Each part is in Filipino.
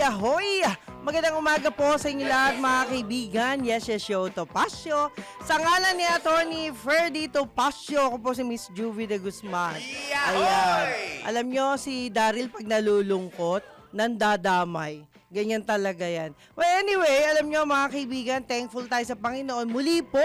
Yahoy! Magandang umaga po sa inyo lahat mga kaibigan. Yes, show Topacio. Sa ngalan ni Atty. Ferdy Topacio, ako po si Miss Juvie de Guzman. Ayan. Alam nyo, si Daryl pag nalulungkot, nandadamay. Ganyan talaga yan. Well, anyway, alam nyo mga kaibigan, thankful tayo sa Panginoon. Muli po,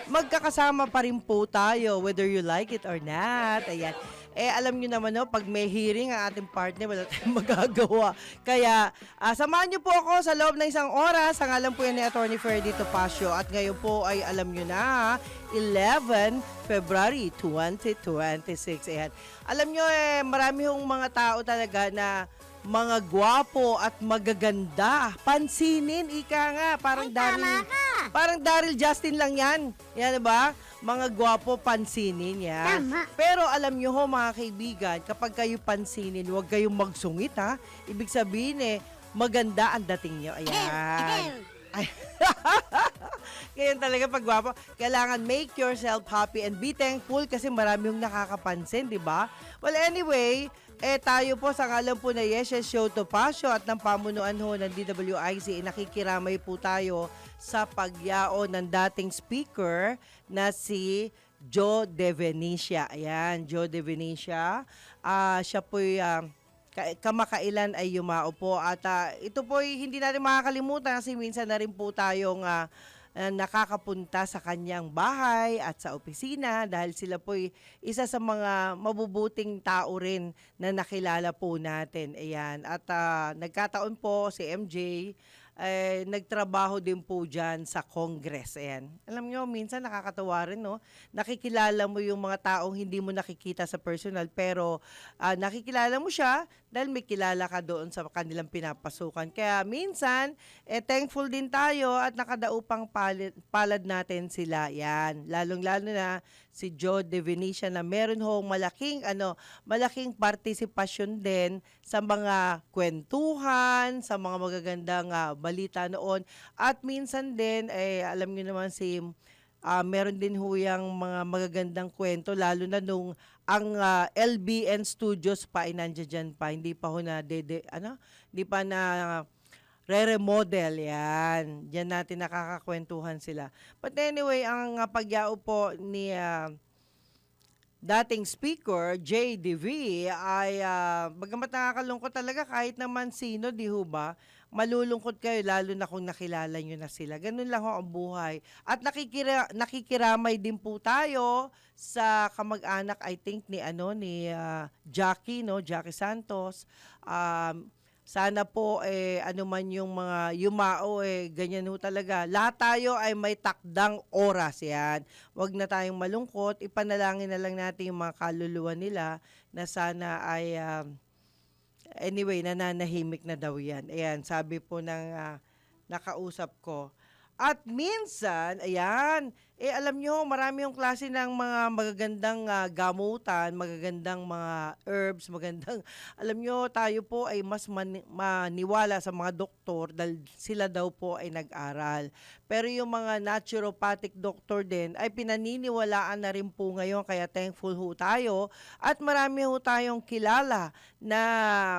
magkakasama pa rin po tayo, whether you like it or not. Ayan. Alam nyo naman, no, pag may hearing ang ating partner, wala tayong magagawa. Kaya, samahan nyo po ako sa loob ng isang oras. Ang alam po yan ni Atty. Ferdy Topacio. At ngayon po ay alam nyo na, 11 February 2026. Ayan. Alam nyo, marami hong mga tao talaga na mga gwapo at magaganda. Pansinin, ika nga. Parang Daryl Justin lang yan. Yan ba? Mga gwapo, pansinin yan. Tama. Pero alam nyo ho mga kaibigan, kapag kayo pansinin, huwag kayong magsungit ha. Ibig sabihin maganda ang dating nyo. Ayan. Ganyan talaga pag gwapo. Kailangan make yourself happy and be thankful kasi marami yung nakakapansin, di ba? Well, anyway, tayo po sa ngalan po na Yes Show Topacio at ng pamunuan ho ng DWIC, nakikiramay po tayo sa pagyao ng dating speaker na si Joe De Venecia. Ayan, Joe De Venecia. Siya po'y kamakailan ay yumao po at ito po'y hindi natin makakalimutan kasi minsan na rin po tayong nakakapunta sa kanyang bahay at sa opisina dahil sila po'y isa sa mga mabubuting tao rin na nakilala po natin. Ayan. At nagkataon po si MJ nagtrabaho din po dyan sa Congress. Ayan. Alam nyo, minsan nakakatawa rin, no? Nakikilala mo yung mga taong hindi mo nakikita sa personal, pero nakikilala mo siya dahil may kilala ka doon sa kanilang pinapasukan. Kaya minsan, thankful din tayo at nakadaupang palad natin sila. Yan. Lalong-lalo na si Joe De Venecia na meron hong malaking partisipasyon din sa mga kwentuhan, sa mga magagandang balita noon. At minsan din, alam niyo naman meron din huyang mga magagandang kwento, lalo na nung ang LBN Studios pa ay nandiyan pa. Hindi pa ho na, hindi pa na re-remodel yan. Diyan natin nakakakwentuhan sila. But anyway, ang pagyao po ni dating speaker, JDV, ay bagamat nakakalungkot talaga kahit naman sino, di ho ba? Malulungkot kayo lalo na kung nakilala nyo na sila. Ganun lang ho ang buhay. At nakikiramay din po tayo sa kamag-anak, I think, ni Jackie, no? Jackie Santos. Sana po ano man yung mga yumao ganyan ho talaga. Lahat tayo ay may takdang oras yan. Huwag na tayong malungkot. Ipanalangin na lang natin yung mga kaluluwa nila na sana ay anyway, nananahimik na daw yan. Ayan, sabi po ng nakausap ko. At minsan, ayan, alam nyo, marami yung klase ng mga magagandang gamutan, magagandang mga herbs, alam nyo, tayo po ay mas maniwala sa mga doktor dahil sila daw po ay nag-aral. Pero yung mga naturopathic doctor din ay pinaniniwalaan na rin po ngayon, kaya thankful ho tayo. At marami ho tayong kilala na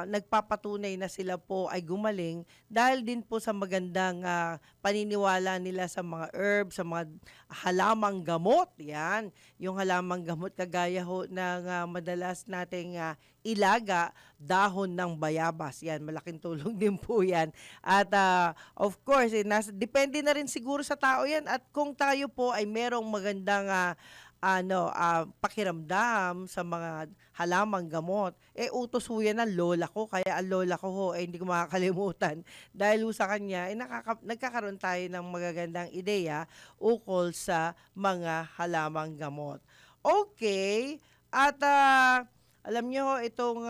nagpapatunay na sila po ay gumaling dahil din po sa magandang paniniwala nila sa mga herbs, sa mga halamang gamot. Yan, yung halamang gamot kagaya ho ng madalas nating ilaga, dahon ng bayabas. Yan, malaking tulong din po yan. At of course, depende na rin siguro sa tao yan. At kung tayo po ay merong magandang pakiramdam sa mga halamang gamot, utos ho yan ng lola ko. Kaya ang lola ko ho, hindi ko makakalimutan. Dahil ho sa kanya, nagkakaroon tayo ng magagandang ideya ukol sa mga halamang gamot. Okay, at alam nyo, itong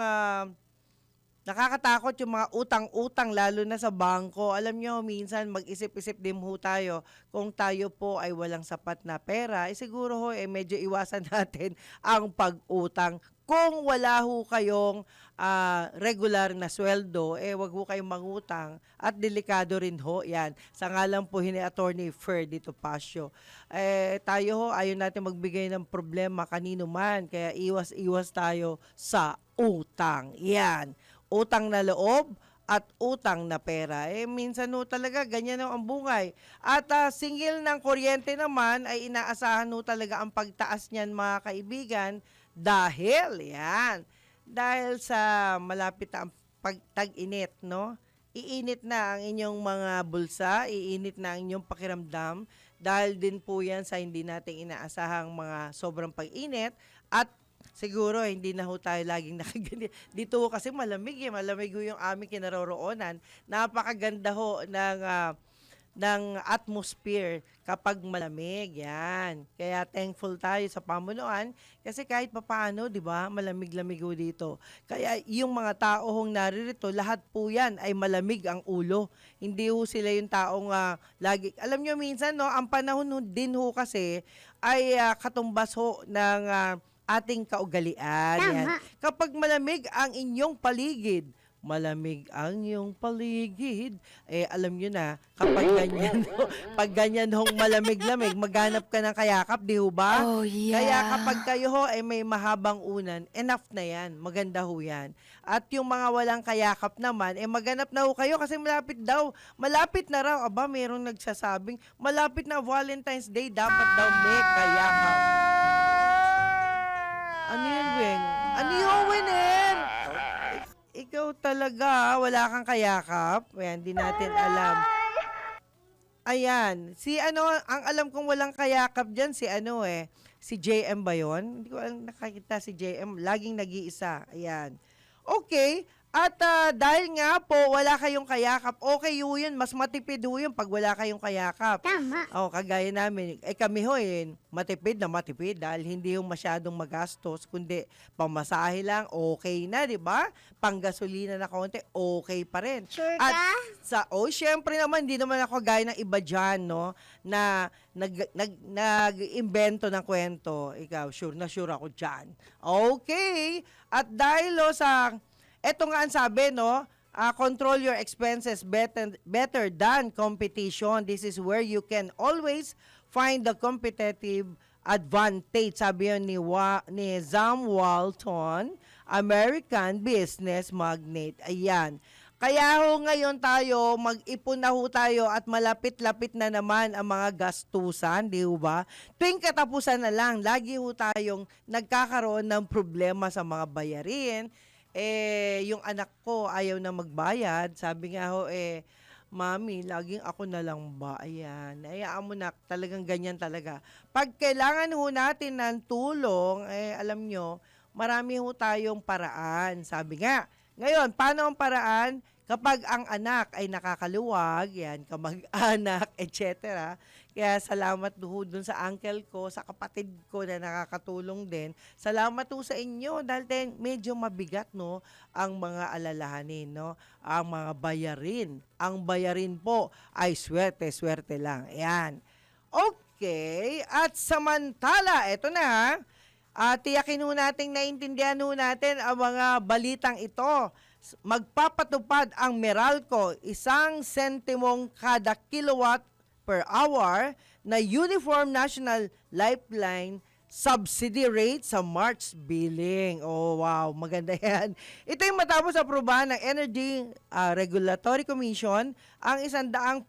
nakakatakot yung mga utang-utang lalo na sa bangko. Alam nyo, minsan mag-isip-isip din ho tayo kung tayo po ay walang sapat na pera. Siguro ho, medyo iwasan natin ang pag-utang. Kung wala ho kayong regular na sweldo, wag ho kayong mangutang at delikado rin ho yan. Sa ngalan po ni Atty. Ferdy Topacio. Tayo ho, ayaw natin magbigay ng problema kanino man, kaya iwas-iwas tayo sa utang. Yan. Utang na loob at utang na pera. Minsan ho talaga ganyan ho ang buhay. At singil ng kuryente naman ay inaasahan ho talaga ang pagtaas niyan mga kaibigan dahil sa malapit na ang pagtag-init, no? Iinit na ang inyong mga bulsa, iinit na ang inyong pakiramdam dahil din po yan sa hindi nating inaasahang mga sobrang pag-init at siguro hindi na ho tayo laging nakaganit. Dito ho kasi malamig ho yung aming kinaroroonan. Napakaganda ho ng atmosphere kapag malamig. Yan. Kaya thankful tayo sa pamunuan kasi kahit papaano, di ba, malamig-lamig ho dito. Kaya yung mga tao hong naririto, lahat po yan ay malamig ang ulo. Hindi ho sila yung taong lagi. Alam nyo minsan, no, ang panahon din ho kasi ay katumbas ho ng ating kaugalian. Yan. Kapag malamig ang inyong paligid, malamig ang iyong paligid. Alam nyo na, kapag ganyan, pag ganyan hong malamig-lamig, maghanap ka ng kayakap, di ho ba? Oh, yeah. Kaya kapag kayo ho ay may mahabang unan, enough na yan. Maganda ho yan. At yung mga walang kayakap naman, maghanap na ho kayo kasi malapit daw. Malapit na raw. Aba, mayroong nagsasabing, malapit na Valentine's Day, dapat daw may kayakap. Ano yun, Weng? Ano yun, Wenen? Ikaw talaga, wala kang kayakap. Ayan, di natin alam. Ayan, ang alam kong walang kayakap dyan, si JM ba yun? Hindi ko alam nakakita si JM, laging nag-iisa. Ayan. Okay, at dahil nga po, wala kayong kayakap, okay yun, mas matipid yun pag wala kayong kayakap. Tama. Kagaya namin, kami matipid na matipid dahil hindi yung masyadong magastos, kundi pamasahe lang, okay na, di ba? Panggasolina na konti, okay pa rin. Sure At ka? syempre naman, hindi naman ako gaya ng iba dyan, no, na nag-invento ng kwento. Ikaw, sure na sure ako dyan. Okay, at dahil eto nga ang sabi, no, control your expenses better than competition. This is where you can always find the competitive advantage. Sabi yun ni Sam Walton, American business magnate. Ayan. Kaya ho ngayon tayo, mag-ipon na ho tayo at malapit-lapit na naman ang mga gastusan, di ho ba? Tuwing katapusan na lang, lagi ho tayong nagkakaroon ng problema sa mga bayarin. Yung anak ko ayaw na magbayad. Sabi nga ho, Mami, laging ako na lang ba? Ayan. Hayaan mo na, talagang ganyan talaga. Pag kailangan ho natin ng tulong, alam nyo, marami ho tayong paraan. Sabi nga, ngayon, paano ang paraan? Kapag ang anak ay nakakaluwag, yan, kamag-anak, etc. Kaya salamat ho dun sa uncle ko, sa kapatid ko na nakakatulong din. Salamat ho sa inyo dahil medyo mabigat, no, ang mga alalahanin, no, ang mga bayarin. Ang bayarin po ay swerte-swerte lang. Ayan. Okay, at samantala, eto na, tiyakin ho natin, naintindihan ho natin ang mga balitang ito. Magpapatupad ang Meralco 1 sentimong kada kilowatt per hour na Uniform National Lifeline subsidy rate sa March billing. Oh, wow, maganda yan. Ito yung matapos aprobahan ng Energy Regulatory Commission ang 100%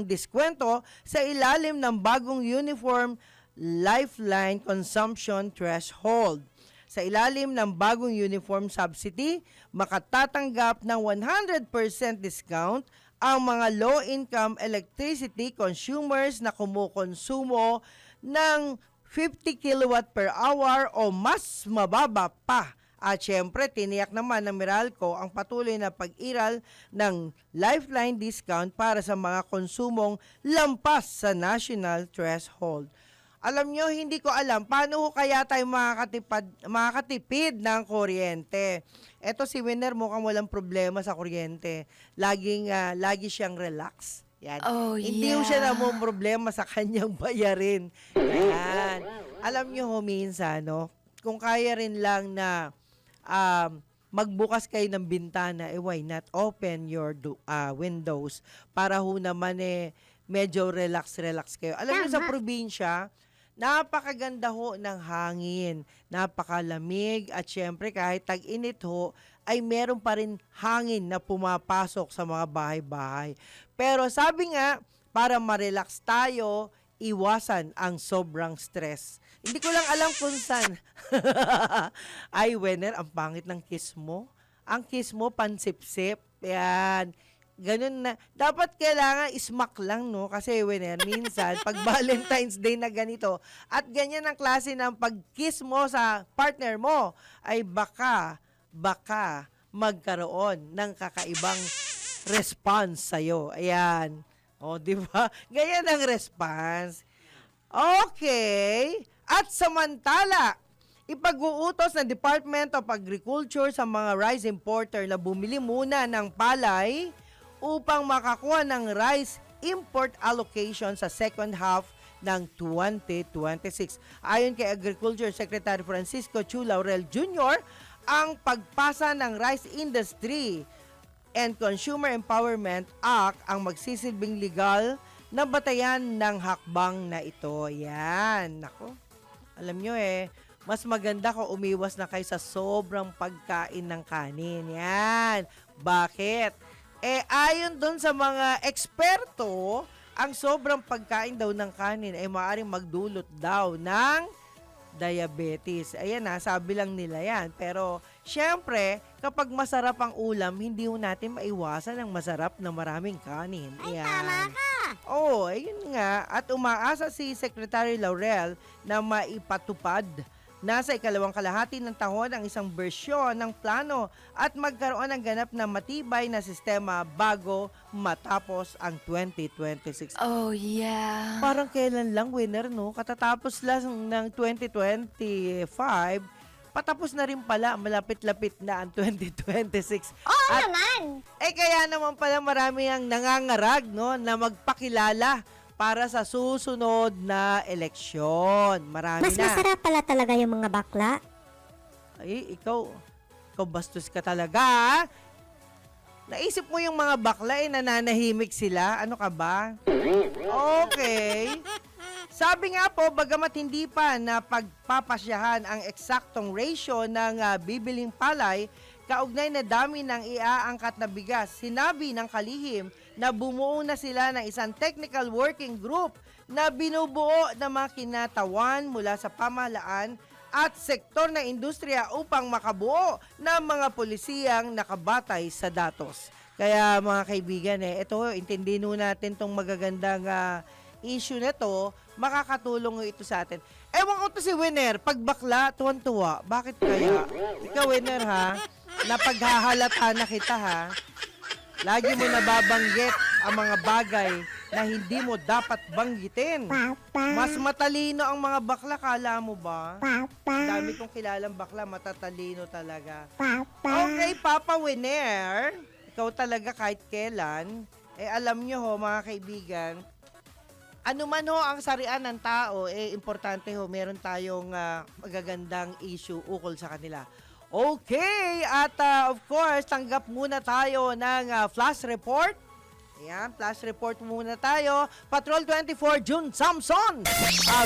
diskwento sa ilalim ng bagong Uniform Lifeline Consumption Threshold. Sa ilalim ng bagong uniform subsidy, makatatanggap ng 100% discount ang mga low-income electricity consumers na kumukonsumo ng 50 kilowatt per hour o mas mababa pa. At syempre, tiniyak naman ng Meralco ang patuloy na pag-iral ng lifeline discount para sa mga konsumong lampas sa national threshold. Alam nyo, hindi ko alam, paano ho kaya tayo makakatipid ng kuryente? Eto si Winner mukhang walang problema sa kuryente. Lagi siyang relax. Yan. Oh, Hindi ho siya namang problema sa kanyang bayarin. Yan. Alam nyo ho minsan, no, kung kaya rin lang na magbukas kayo ng bintana, why not open your windows para ho naman medyo relax kayo. Alam nyo sa probinsya, napakaganda ho ng hangin, napakalamig at syempre kahit tag-init ho, ay meron pa rin hangin na pumapasok sa mga bahay-bahay. Pero sabi nga, para ma-relax tayo, iwasan ang sobrang stress. Hindi ko lang alam kung saan. Ay, Wenner, ang pangit ng kiss mo. Ang kiss mo, pansip-sip. Yan. Ganun na. Dapat kailangan ismak lang, no? Kasi, Wenner, minsan, pag Valentine's Day na ganito, at ganyan ang klase ng pag-kiss mo sa partner mo, ay baka magkaroon ng kakaibang response sa'yo. Ayan. O, di ba? Ganyan ang response. Okay. At samantala, ipag-uutos ng Department of Agriculture sa mga rice importer na bumili muna ng palay upang makakuha ng rice import allocation sa second half ng 2026. Ayon kay Agriculture Secretary Francisco Chu Laurel Jr., ang pagpasa ng Rice Industry and Consumer Empowerment Act ang magsisilbing legal na batayan ng hakbang na ito. Yan. Nako, alam nyo mas maganda kung umiwas na kayo sa sobrang pagkain ng kanin. Yan. Bakit? Ayon dun sa mga eksperto, ang sobrang pagkain daw ng kanin ay maaaring magdulot daw ng diabetes. Ayan sabi lang nila yan. Pero, syempre, kapag masarap ang ulam, hindi natin maiwasan ang masarap na maraming kanin. Ayan. Ay, tama ka! Oo, ayun nga. At umaasa si Secretary Laurel na maipatupad nasa ikalawang kalahati ng taon ang isang bersyon ng plano at magkaroon ng ganap na matibay na sistema bago matapos ang 2026. Oh, yeah. Parang kailan lang, Winner, no? Katatapos lang ng 2025, patapos na rin pala, malapit-lapit na ang 2026. Oo naman! Kaya naman pala marami ang nangangarag, no, na magpakilala para sa susunod na eleksyon. Marami Mas na. masarap pala talaga yung mga bakla. Ay, ikaw bastos ka talaga, ha? Naisip mo yung mga bakla, nananahimik sila? Ano ka ba? Okay. Sabi nga po, bagamat hindi pa na pagpapasyahan ang eksaktong ratio ng bibiling palay, kaugnay na dami ng iaangkat na bigas, sinabi ng kalihim na bumuo na sila ng isang technical working group na binubuo ng mga kinatawan mula sa pamahalaan at sektor ng industriya upang makabuo ng mga polisiyang nakabatay sa datos. Kaya mga kaibigan, ito, intindihin natin itong magagandang issue na to, makakatulong ito sa atin. Ewan ko to si Winner, pag bakla, tuwan-tuwa. Bakit kaya? Ikaw, Winner, ha? Napaghahalata na kita, ha? Lagi mo nababanggit ang mga bagay na hindi mo dapat banggitin. Mas matalino ang mga bakla, kala mo ba? Dami kong kilalang bakla, matatalino talaga. Okay, Papa Winner, ikaw talaga kahit kailan, alam nyo ho, mga kaibigan, ano man ho ang sarian ng tao, importante ho, meron tayong magagandang issue ukol sa kanila. Okay, at of course, tanggap muna tayo ng flash report. Ayan, flash report muna tayo. Patrol 24, June Samson.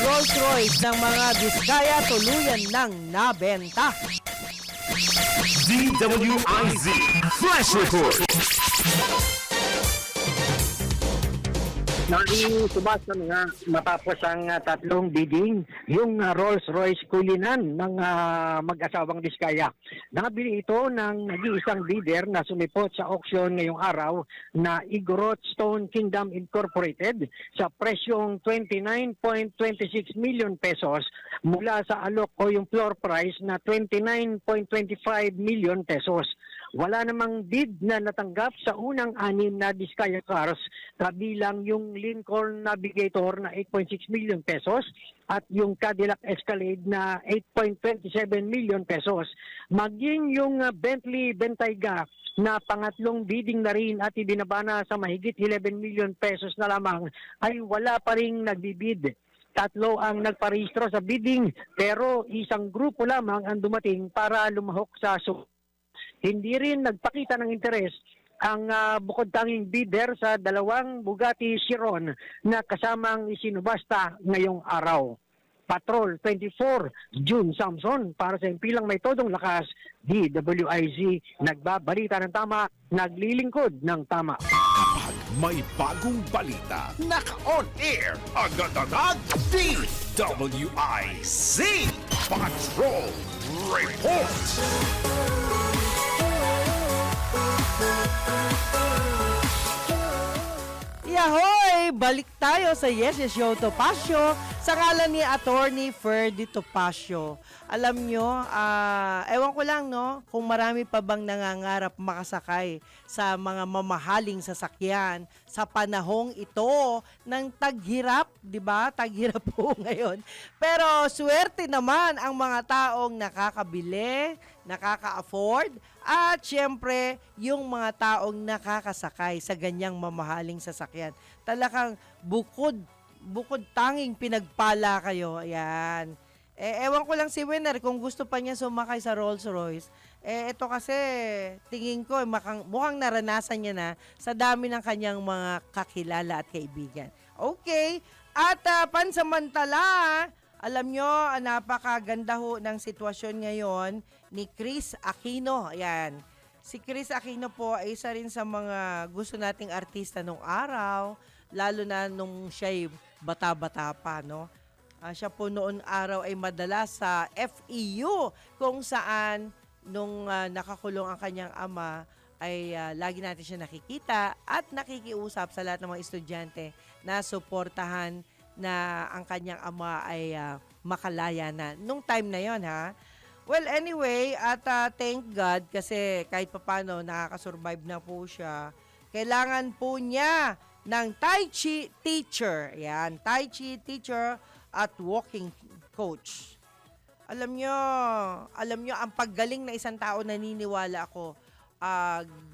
Rolls Royce ng mga Diskaya tuluyan ng nabenta. DWIZ Flash Report. Naisubas na nga matapos ang tatlong bidding, yung Rolls-Royce Cullinan ng mag-asawang Diskaya. Nabili ito ng nag-iisang bidder na sumipot sa auction ngayong araw na Igorot Stone Kingdom Incorporated sa presyong 29.26 million pesos mula sa alok o yung floor price na 29.25 million pesos. Wala namang bid na natanggap sa unang anim na Diskaya cars, kabilang yung Lincoln Navigator na 8.6 million pesos at yung Cadillac Escalade na 8.27 million pesos. Maging yung Bentley Bentayga na pangatlong bidding na rin at ibinabana sa mahigit 11 million pesos na lamang ay wala pa ring nagbibid. Tatlo ang nagparehistro sa bidding pero isang grupo lamang ang dumating para lumahok sa Hindi rin nagpakita ng interes ang bukod tanging bidder sa dalawang Bugatti Chiron na kasamang isinubasta ngayong araw. Patrol 24, June Samson. Para sa impilang may todong lakas, DWIZ, nagbabalita ng tama, naglilingkod ng tama. Kapag may bagong balita, naka-on air, agad-agad, DWIZ Patrol Report. Yahoy! Balik tayo sa Yes Yes Show Topacio sa ngalan ni Attorney Ferdy Topacio. Alam nyo, ewan ko lang no, kung marami pa bang nangangarap makasakay sa mga mamahaling sasakyan sa panahong ito ng taghirap, di ba? Taghirap po ngayon. Pero swerte naman ang mga taong nakakabili, nakaka-afford, at syempre, yung mga taong nakakasakay sa ganyang mamahaling sasakyan. Talagang bukod tanging pinagpala kayo. Ayan. Ewan ko lang si Winner kung gusto pa niya sumakay sa Rolls Royce. Ito kasi, tingin ko, mukhang naranasan niya na sa dami ng kanyang mga kakilala at kaibigan. Okay. At pansamantala, alam nyo, napakaganda ho ng sitwasyon ngayon ni Chris Aquino. Ayan. Si Chris Aquino po ay isa rin sa mga gusto nating artista nung araw, lalo na nung siya'y bata-bata pa, no? Siya po noon araw ay madalas sa FEU kung saan nung nakakulong ang kanyang ama ay lagi natin siya nakikita at nakikiusap sa lahat ng mga estudyante na suportahan na ang kanyang ama ay makalaya na. Nung time na yon ha. Well, anyway, at thank God kasi kahit papano nakakasurvive na po siya. Kailangan po niya ng Tai Chi teacher. Yan, Tai Chi teacher at walking coach. Alam nyo, ang paggaling na isang tao, naniniwala ako,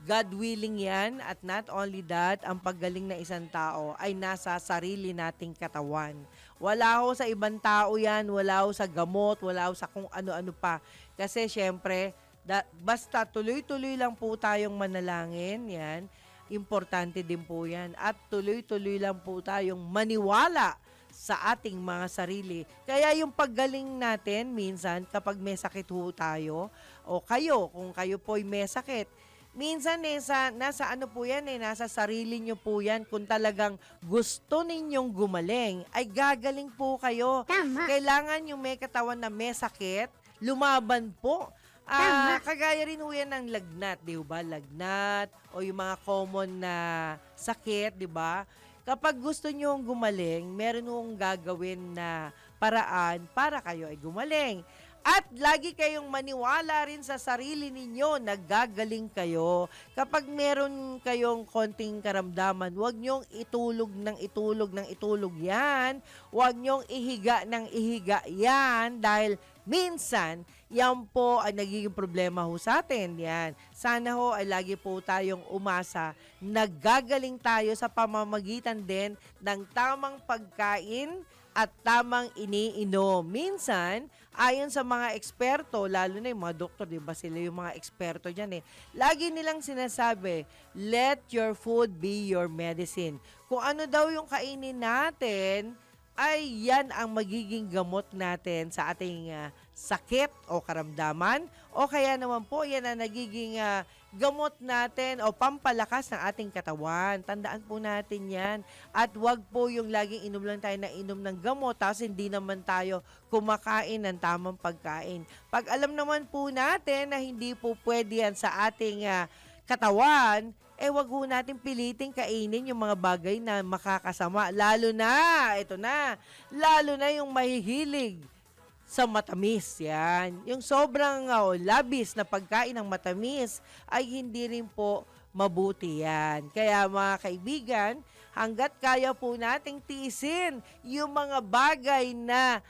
God willing yan, at not only that, ang paggaling na isang tao ay nasa sarili nating katawan. Wala ho sa ibang tao yan, wala ho sa gamot, wala ho sa kung ano-ano pa. Kasi syempre, basta tuloy-tuloy lang po tayong manalangin, yan, importante din po yan. At tuloy-tuloy lang po tayong maniwala sa ating mga sarili. Kaya yung paggaling natin, minsan kapag may sakit ho tayo, o kayo, kung kayo po'y may sakit, minsan nasa ano po yan nasa sarili nyo po yan. Kung talagang gusto ninyong gumaling, ay gagaling po kayo. Tama. Kailangan yung may katawan na may sakit, lumaban po. Kagaya rin ho yan ng lagnat, di ba? Lagnat, o yung mga common na sakit, di ba? Kapag gusto nyo gumaling, meron hong gagawin na paraan para kayo ay gumaling. At lagi kayong maniwala rin sa sarili ninyo na gagaling kayo. Kapag meron kayong konting karamdaman, huwag nyong itulog ng itulog yan. Huwag nyong ihiga ng ihiga yan dahil minsan, yan po ay nagiging problema ho sa atin. Yan. Sana ho ay lagi po tayong umasa. Naggagaling tayo sa pamamagitan din ng tamang pagkain at tamang iniinom. Minsan, ayon sa mga eksperto, lalo na yung mga doktor, di ba sila yung mga eksperto dyan lagi nilang sinasabi, let your food be your medicine. Kung ano daw yung kainin natin, ay yan ang magiging gamot natin sa ating sakit o karamdaman, o kaya naman po yan ang nagiging gamot natin o pampalakas ng ating katawan. Tandaan po natin yan. At wag po yung laging inom lang tayo na inom ng gamot tapos hindi naman tayo kumakain ng tamang pagkain. Pag alam naman po natin na hindi po pwede yan sa ating katawan, wag ho natin piliting kainin yung mga bagay na makakasama. Lalo na yung mahihilig sa matamis. Yan. Yung sobrang labis na pagkain ng matamis ay hindi rin po mabuti yan. Kaya mga kaibigan, hanggat kaya po nating tiisin yung mga bagay na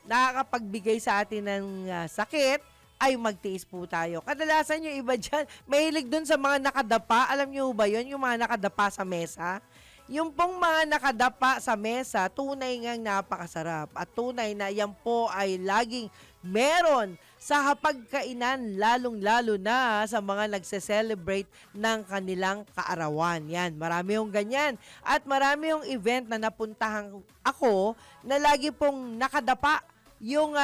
nakakapagbigay sa atin ng sakit, ay magtiis po tayo. Kadalasan yung iba dyan, mahilig dun sa mga nakadapa. Alam nyo ba yun? Yung mga nakadapa sa mesa. yung pong mga nakadapa sa mesa, tunay ngang napakasarap. At tunay na yan po ay laging meron sa hapagkainan, lalong-lalo na sa mga nagse-celebrate ng kanilang kaarawan. Yan, marami yung ganyan. At marami yung event na napuntahan ako na lagi pong nakadapa yung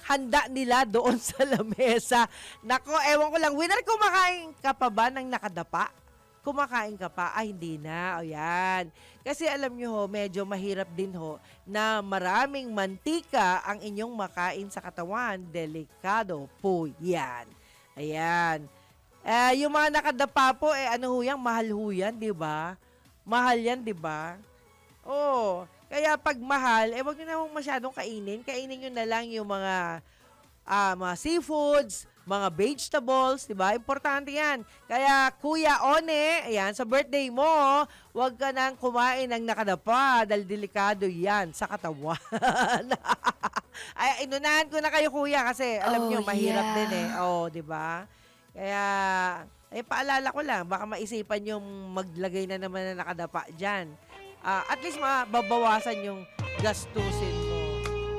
handa nila doon sa lamesa. Nako, ewan ko lang, winner, kumakain ka pa ba ng nakadapa? Kumakain ka pa? Ay, hindi na. O yan. Kasi alam nyo ho, medyo mahirap din ho na maraming mantika ang inyong makain sa katawan. Delikado po yan. Ayan. Yung mga nakadapa po, ano ho yan? Mahal ho yan, di ba? Mahal yan, di ba? Oo. Kaya pag mahal, wag nyo na masyadong kainin. Kainin nyo na lang yung mga seafoods, mga vegetables, di ba? Importante yan. Kaya Kuya One, ayan, sa birthday mo, wag ka nang kumain ng nakadapa dahil delikado yan sa katawan. Ay, inunahan ko na kayo, Kuya, kasi alam nyo, mahirap din eh. Oo, di ba? Kaya, paalala ko lang, baka maisipan yung maglagay na naman na nakadapa dyan. At least mababawasan yung gastusin mo.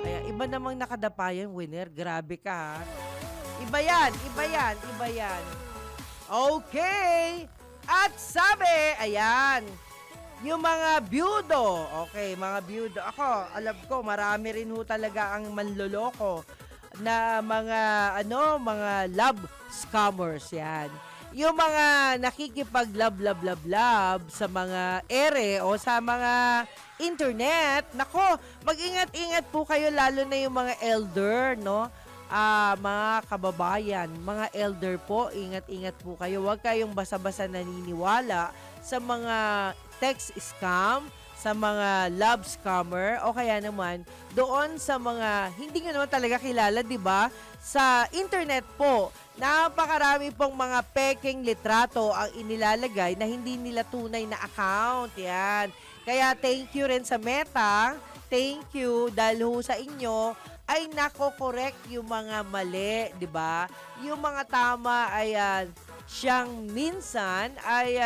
Kaya iba namang nakadapa yung winner. Grabe ka, ha? Iba yan. Okay. At sabi, ayan, yung mga byudo. Okay, mga byudo. Ako, alam ko, marami rin ho talaga ang manloloko na mga love scammers yan. Yung mga nakikipag-love sa mga ere o sa mga internet, nako, mag-ingat-ingat po kayo lalo na yung mga elder, no? Mga kababayan, mga elder po, ingat-ingat po kayo. Huwag kayong basa-basa naniniwala sa mga text scam, sa mga love scammer, o kaya naman doon sa mga hindi nyo naman talaga kilala, di ba? Sa internet po, napakarami pong mga peking litrato ang inilalagay na hindi nila tunay na account. Yan. Kaya thank you rin sa Meta. Thank you dahil ho sa inyo ay nako-correct yung mga mali, di ba? Yung mga tama ay siyang minsan ay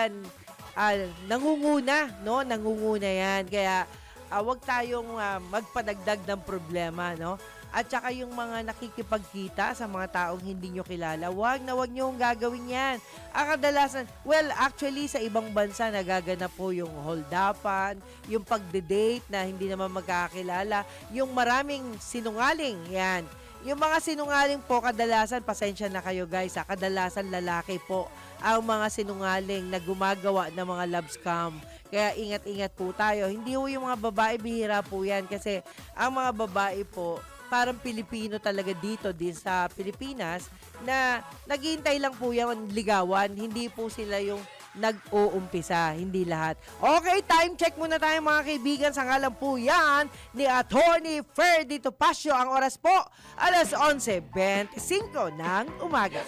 nangunguna, no? Nangunguna yan. Kaya wag tayong magpadagdag ng problema, no? At saka yung mga nakikipagkita sa mga taong hindi nyo kilala, wag nyo gagawin yan. Kadalasan, well, actually, sa ibang bansa nagaganap po yung hold-upan, yung pagde-date na hindi naman magkakilala, yung maraming sinungaling, yan. Yung mga sinungaling po, kadalasan, pasensya na kayo guys, kadalasan lalaki po ang mga sinungaling na gumagawa ng mga love scam. Kaya ingat-ingat po tayo. Hindi po yung mga babae, bihira po yan kasi ang mga babae po, parang Pilipino talaga dito din sa Pilipinas na naghihintay lang po yan ligawan. Hindi po sila yung nag-uumpisa. Hindi lahat. Okay, time check muna tayo mga kaibigan. Sa ngalan po yan ni Attorney Ferdy Topacio. Ang oras po, alas 11:25 ng umaga.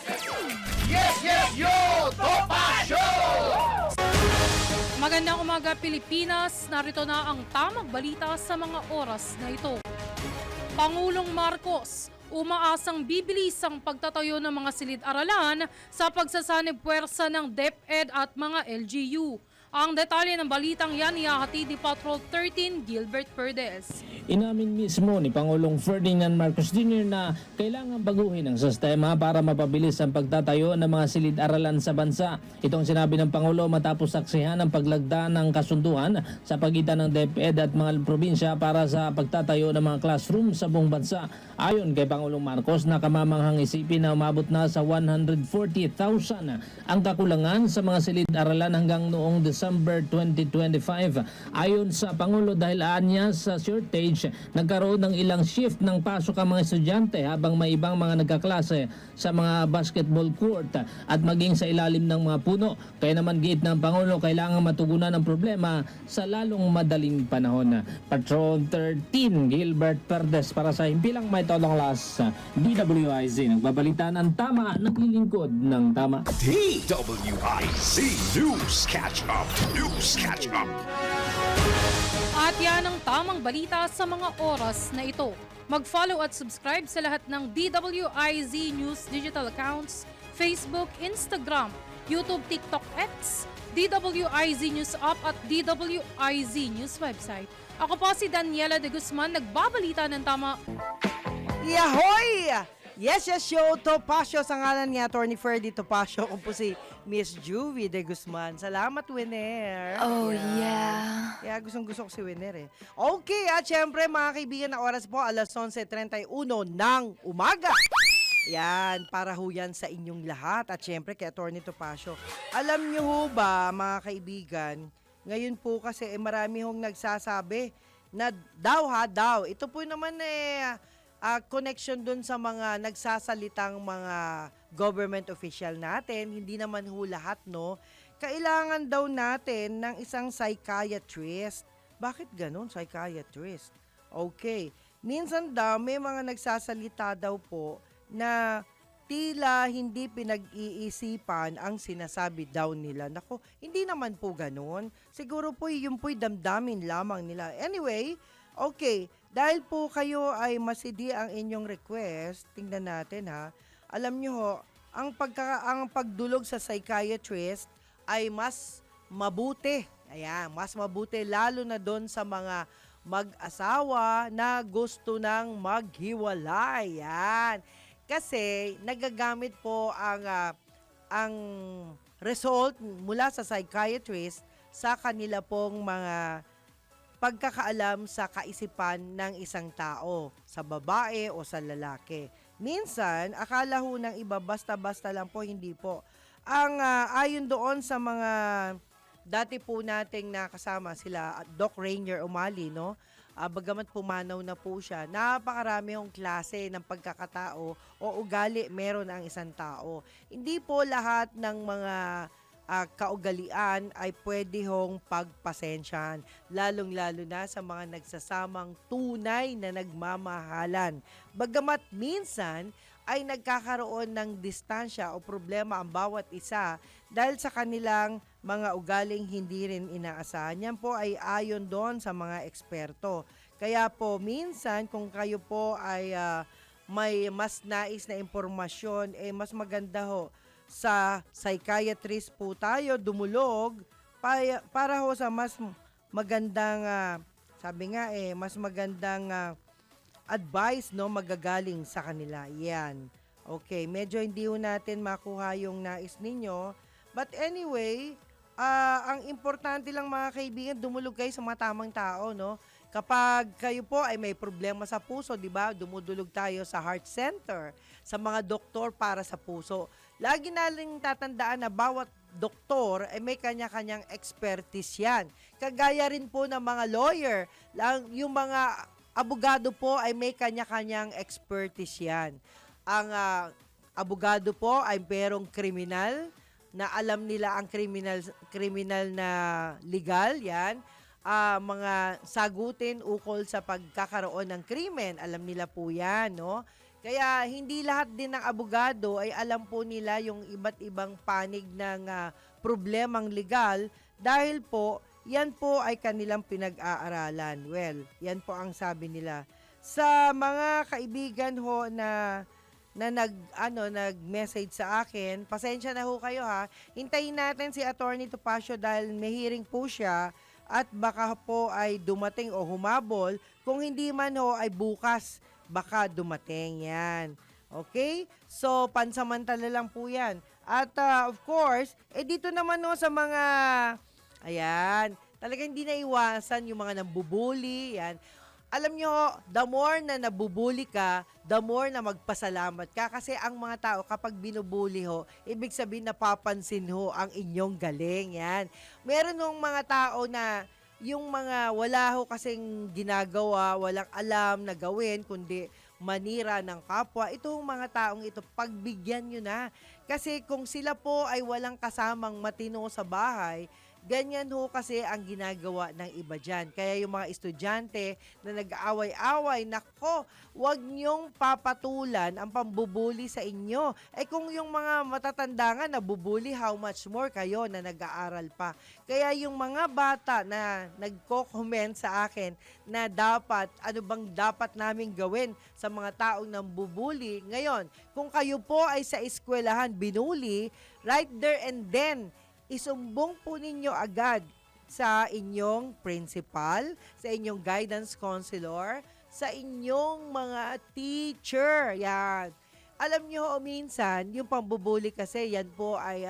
Yes, yo! Topacio! Magandang umaga Pilipinas, narito na ang tamang balita sa mga oras na ito. Pangulong Marcos, umaasang bibilis ang pagtatayo ng mga silid-aralan sa pagsasanib puwersa ng DepEd at mga LGU. Ang detalye ng balitang yan ihahatid ni Patrol 13 Gilbert Perdes. Inamin mismo ni Pangulong Ferdinand Marcos Jr. na kailangan baguhin ang sistema para mapabilis ang pagtatayo ng mga silid-aralan sa bansa. Itong sinabi ng Pangulo matapos saksihan ang paglagda ng kasunduan sa pagitan ng DepEd at mga probinsya para sa pagtatayo ng mga classroom sa buong bansa. Ayon kay Pangulong Marcos, nakamamanghang isipin na umabot na sa 140,000 ang kakulangan sa mga silid-aralan hanggang noong December 2025. Ayon sa Pangulo, dahil anya sa shortage, nagkaroon ng ilang shift ng pasok ang mga estudyante habang may ibang mga nagkaklase sa mga basketball court at maging sa ilalim ng mga puno. Kaya naman giit ng Pangulo, kailangan matugunan ang problema sa lalong madaling panahon. Patrol 13 Gilbert Perdes para sa Himpilang May Tolong Las, DWIZ. Nagbabalita ng tama, naglilingkod ng tama. DWIZ News Catch Up. News Catch Up. At yan ang tamang balita sa mga oras na ito. Mag-follow at subscribe sa lahat ng DWIZ News digital accounts, Facebook, Instagram, YouTube, TikTok, X, DWIZ News App at DWIZ News website. Ako po si Daniela de Guzman, nagbabalita ng tama. Yahoy! Yes, show Topacio sa ngalan ni Attorney Ferdy Topacio. Kung po si Miss Juvie de Guzman. Salamat, Winner. Oh, yeah. Kaya gustong-gusto ko si Winner eh. Okay, at syempre mga kaibigan, na oras po alas 11:31 ng umaga. Yan, para ho yan sa inyong lahat. At syempre kay Attorney Topacio. Alam niyo ho ba, mga kaibigan, ngayon po kasi marami hong nagsasabi na daw. Ito po naman connection dun sa mga nagsasalitang mga government official natin. Hindi naman ho lahat, no? Kailangan daw natin ng isang psychiatrist. Bakit ganun, psychiatrist? Okay. Minsan daw, may mga nagsasalita daw po na tila hindi pinag-iisipan ang sinasabi daw nila. Nako, hindi naman po ganun. Siguro po yung po'y damdamin lamang nila. Anyway, okay. Dahil po kayo ay masidi ang inyong request, tingnan natin ha. Alam nyo ho, ang pagdulog sa psychiatrist ay mas mabuti. Ayan, mas mabuti lalo na doon sa mga mag-asawa na gusto nang maghiwalay. Yan. Kasi nagagamit po ang result mula sa psychiatrist sa kanila pong mga pagkakaalam sa kaisipan ng isang tao, sa babae o sa lalaki. Minsan, akala ho ng iba basta-basta lang po, hindi po. Ang ayon doon sa mga dati po nating nakasama sila, Doc Rainier Umali, no? Bagamat pumanaw na po siya, napakarami hong klase ng pagkakatao o ugali meron ang isang tao. Hindi po lahat ng mga kaugalian ay pwede hong pagpasensyahan, lalong-lalo na sa mga nagsasamang tunay na nagmamahalan. Bagamat minsan ay nagkakaroon ng distansya o problema ang bawat isa dahil sa kanilang mga ugaling hindi rin inaasahan. Yan po ay ayon doon sa mga eksperto. Kaya po minsan kung kayo po ay may mas nais na impormasyon, mas maganda ho sa psychiatrist po tayo dumulog para ho sa mas magandang mas magandang advice, no, magagaling sa kanila. Yan. Okay, medyo hindi ho natin makuha yung nais ninyo. But anyway, ang importante lang mga kaibigan, dumulog kayo sa mga tamang tao, no? Kapag kayo po ay may problema sa puso, di ba? Dumudulog tayo sa heart center, sa mga doktor para sa puso. Lagi naling tatandaan na bawat doktor ay may kanya-kanyang expertise yan. Kagaya rin po ng mga lawyer, yung mga abogado po ay may kanya-kanyang expertise yan. Ang abogado po ay merong kriminal, na alam nila ang kriminal na legal, yan. Mga sagutin ukol sa pagkakaroon ng krimen, alam nila po yan, no? Kaya hindi lahat din ng abogado ay alam po nila yung iba't ibang panig ng problemang legal dahil po yan po ay kanilang pinag-aaralan. Well, yan po ang sabi nila. Sa mga kaibigan ho na nag-message sa akin, pasensya na ho kayo ha. Hintayin natin si Attorney Topacio dahil may hearing po siya at baka po ay dumating o humabol. Kung hindi man ho ay bukas baka dumating yan. Okay? So, pansamantala lang po yan. At of course, dito naman no sa mga, ayan, talagang hindi naiwasan yung mga nambubuli, yan. Alam nyo, the more na nabubuli ka, the more na magpasalamat ka. Kasi ang mga tao, kapag binubuli ho, ibig sabihin napapansin ho ang inyong galing. Yan. Meron ng mga tao na yung mga wala ho kasing ginagawa, walang alam na gawin, kundi manira ng kapwa. Itong mga taong ito, pagbigyan nyo na. Kasi kung sila po ay walang kasamang matino sa bahay, Ganyan ho kasi ang ginagawa ng iba dyan. Kaya yung mga estudyante na nag-aaway-away, nako, wag niyong papatulan ang pambubuli sa inyo. Kung yung mga matatanda nga nabubuli, how much more kayo na nag-aaral pa. Kaya yung mga bata na nagko-comment sa akin na dapat, ano bang dapat namin gawin sa mga taong nambubuli. Ngayon, kung kayo po ay sa eskwelahan binuli, right there and then, isumbong po ninyo agad sa inyong principal, sa inyong guidance counselor, sa inyong mga teacher. Yan. Alam nyo, minsan, yung pambubuli kasi, yan po ay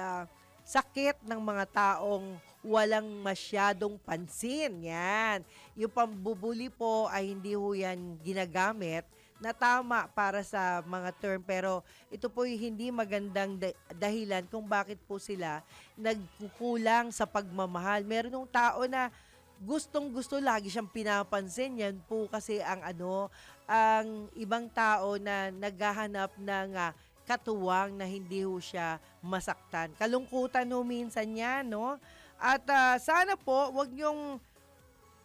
sakit ng mga taong walang masyadong pansin. Yan. Yung pambubuli po ay hindi ho yan ginagamit na tama para sa mga term, pero ito po yung hindi magandang dahilan kung bakit po sila nagkukulang sa pagmamahal. Meron ng tao na gustong-gusto, lagi siyang pinapansin. Yan po kasi ang ang ibang tao na naghahanap ng katuwang na hindi ho siya masaktan. Kalungkutan ho minsan yan, no? At sana po, wag niyong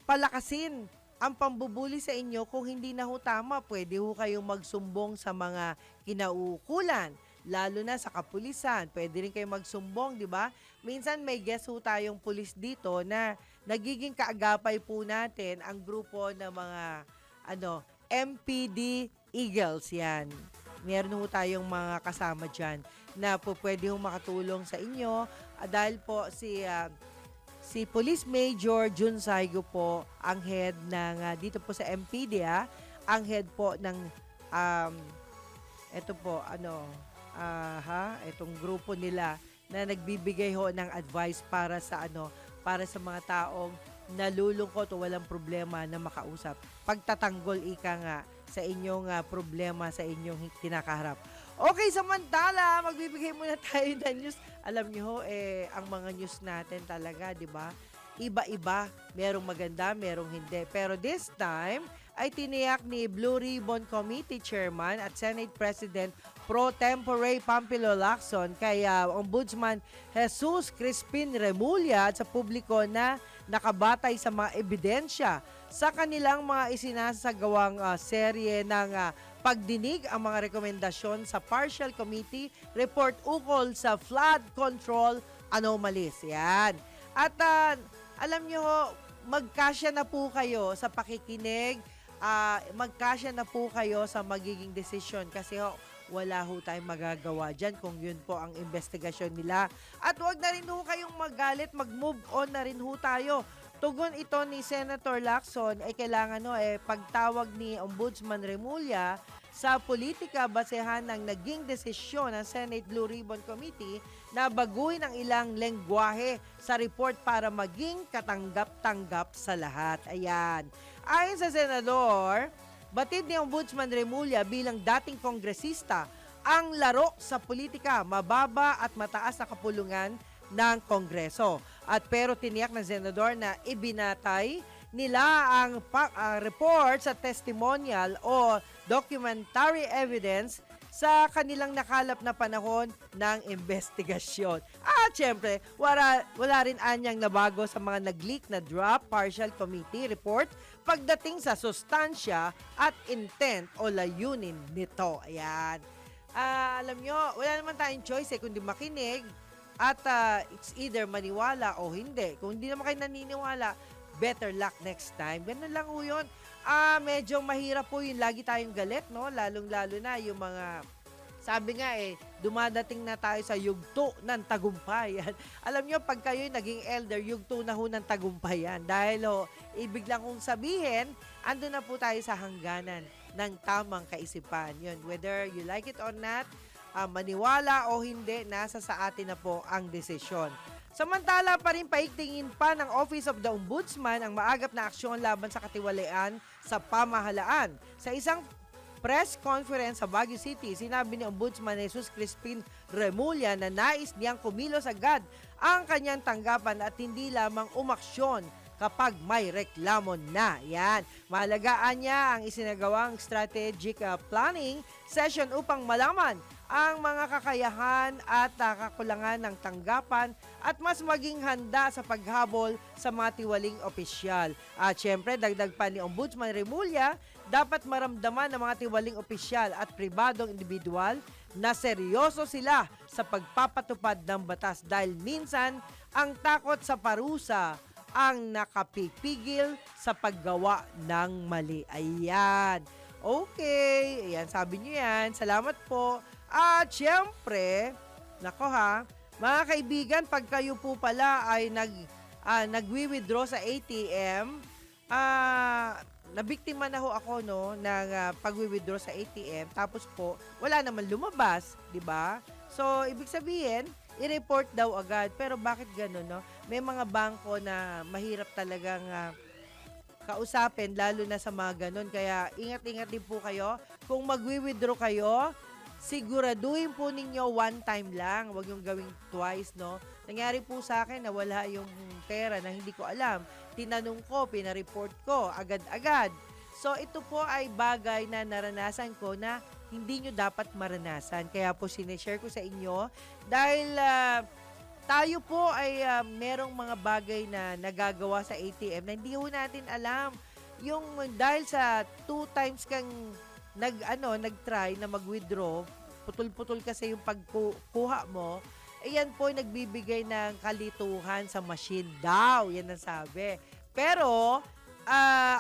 palakasin ang pambubuli sa inyo. Kung hindi na ho tama, pwede ho kayong magsumbong sa mga kinauukulan, lalo na sa kapulisan. Pwede rin kayong magsumbong, di ba? Minsan may guest ho tayong pulis dito na nagiging kaagapay po natin ang grupo ng mga MPD Eagles yan. Meron ho tayong mga kasama dyan na po pwede ho makatulong sa inyo dahil po si Police Major Jun Saigo po ang head ng dito po sa MPD, ang head po ng ito po itong grupo nila na nagbibigay ho ng advice para sa para sa mga taong nalulungkot o walang problema na makausap. Pagtatanggol ika nga sa inyong problema sa inyong kinakaharap. Okay, samantala, magbibigay muna tayo ng news. Alam niyo ho, ang mga news natin talaga, di ba? Iba-iba. Merong maganda, merong hindi. Pero this time, ay tiniyak ni Blue Ribbon Committee Chairman at Senate President Pro Tempore Pampilo Lacson kay Ombudsman Jesus Crispin Remulla at sa publiko na nakabatay sa mga ebidensya sa kanilang mga isinasagawang serye ng pagdinig ang mga rekomendasyon sa Partial Committee Report ukol sa flood control anomalies. Yan. At alam nyo, magkasya na po kayo sa pakikinig, magkasya na po kayo sa magiging desisyon kasi wala ho tayong magagawa dyan kung yun po ang investigasyon nila. At wag na rin ho kayong magalit, mag-move on na rin ho tayo. Tugon ito ni Senator Lacson ay kailangan pagtawag ni Ombudsman Remulla sa politika basehan ng naging desisyon ng Senate Blue Ribbon Committee na baguhin ang ilang lengguwahe sa report para maging katanggap-tanggap sa lahat. Ayan. Ayon sa Senador, batid ni Ombudsman Remulla bilang dating kongresista, ang laro sa politika, mababa at mataas na kapulungan ng Kongreso. Pero tiniyak ng Senador na ibinatay nila ang report sa testimonial o documentary evidence sa kanilang nakalap na panahon ng investigasyon. At syempre, wala rin anyang nabago sa mga nag-leak na draft partial committee report pagdating sa sustansya at intent o layunin nito. Ayan. Alam nyo, wala naman tayong choice kundi makinig at it's either maniwala o hindi. Kung hindi naman kayo naniniwala, better luck next time. Ganun lang ho yun. Medyo mahirap po yun. Lagi tayong galit, no? Lalong-lalo na yung mga, sabi nga dumadating na tayo sa yugto ng tagumpay. Alam nyo, pag kayo naging elder, yugto na ho ng tagumpay yan. Dahil ibig lang kong sabihin, ando na po tayo sa hangganan ng tamang kaisipan. Yun, whether you like it or not, maniwala o hindi, nasa sa atin na po ang desisyon. Samantala pa rin paigtingin pa ng Office of the Ombudsman ang maagap na aksyon laban sa katiwalian sa pamahalaan. Sa isang press conference sa Baguio City, sinabi ni Ombudsman Jesus Crispin Remulla na nais niyang kumilos agad ang kanyang tanggapan at hindi lamang umaksyon kapag may reklamo na. Yan. Mahalagaan niya ang isinagawang strategic planning session upang malaman ang mga kakayahan at kakulangan ng tanggapan at mas maging handa sa paghabol sa mga tiwaling opisyal. At syempre, dagdag pa ni Ombudsman Remulla, dapat maramdaman ng mga tiwaling opisyal at pribadong individual na seryoso sila sa pagpapatupad ng batas dahil minsan ang takot sa parusa ang nakapipigil sa paggawa ng mali. Ayan. Okay. Ayan, sabi niyo yan. Salamat po. At syempre, nako ha, mga kaibigan, pag kayo po pala ay nagwi-withdraw sa ATM, nabiktima na ho ako no ng pagwi-withdraw sa ATM, tapos po wala naman lumabas, 'di ba? So ibig sabihin, i-report daw agad. Pero bakit gano'n, no? May mga bangko na mahirap talagang kausapin, lalo na sa mga ganun. Kaya ingat-ingat din po kayo. Kung magwi-withdraw kayo, siguraduhin po ninyo one time lang. Huwag yung gawing twice, no? Nangyari po sa akin na wala yung pera na hindi ko alam. Tinanong ko, pinareport ko, agad-agad. So, ito po ay bagay na naranasan ko na hindi nyo dapat maranasan. Kaya po sinishare ko sa inyo dahil tayo po ay merong mga bagay na nagagawa sa ATM na hindi ho natin alam. Yung dahil sa 2 times kang nag-try na mag-withdraw, putol-putol kasi yung pagkuha mo, ayan po ay nagbibigay ng kalituhan sa machine daw. Yan ang sabi. Pero,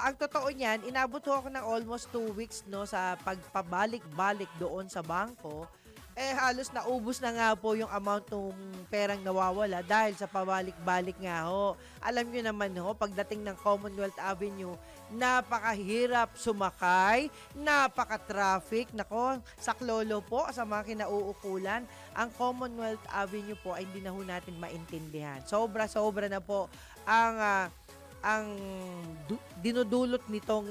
ang totoo niyan, inabot ho ako ng almost 2 weeks no, sa pagpabalik-balik doon sa bangko. Halos naubos na nga po yung amount ng perang nawawala dahil sa pabalik-balik nga ho. Alam nyo naman ho, pagdating ng Commonwealth Avenue, napakahirap sumakay, napaka-traffic. Nako, saklolo po sa mga kinauukulan. Ang Commonwealth Avenue po ay hindi na ho natin maintindihan. Sobra-sobra na po ang dinudulot nitong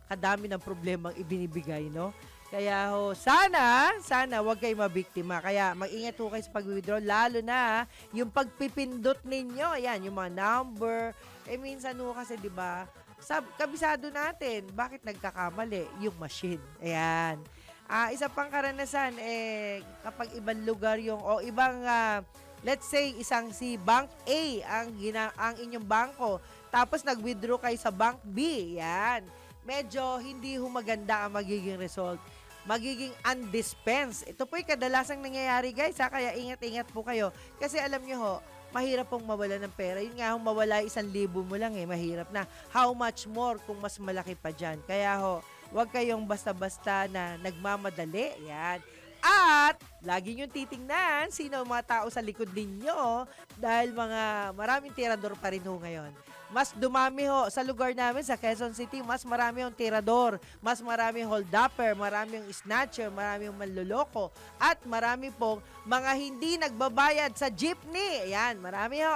kadami ng problemang ibinibigay, no? Kaya ho, sana wag kayo mabiktima. Kaya mag-ingat ho kayo sa pag-withdraw, lalo na yung pagpipindot ninyo. Ayan, yung mga number. Minsan ho kasi, di ba, kabisado natin, bakit nagkakamali? Yung machine. Ayan. Isa pang karanasan, kapag ibang lugar o ibang, let's say, si Bank A ang inyong bangko, tapos nag-withdraw kayo sa Bank B. Yan. Medyo hindi humaganda ang magiging result. Magiging undispense. Ito po'y kadalasang nangyayari, guys. Kaya ingat-ingat po kayo. Kasi alam nyo ho, mahirap pong mawala ng pera. Yun nga, mawala 1,000 mo lang mahirap na. How much more kung mas malaki pa dyan. Kaya ho, huwag kayong basta-basta na nagmamadali. Yan. At lagi nyo titingnan sino ang mga tao sa likod ninyo dahil maraming tirador pa rin ho ngayon. Mas dumami ho sa lugar namin sa Quezon City, mas marami yung tirador, mas marami hold-upper, marami yung snatcher, marami yung manloloko, at marami pong mga hindi nagbabayad sa jeepney. Ayan, marami ho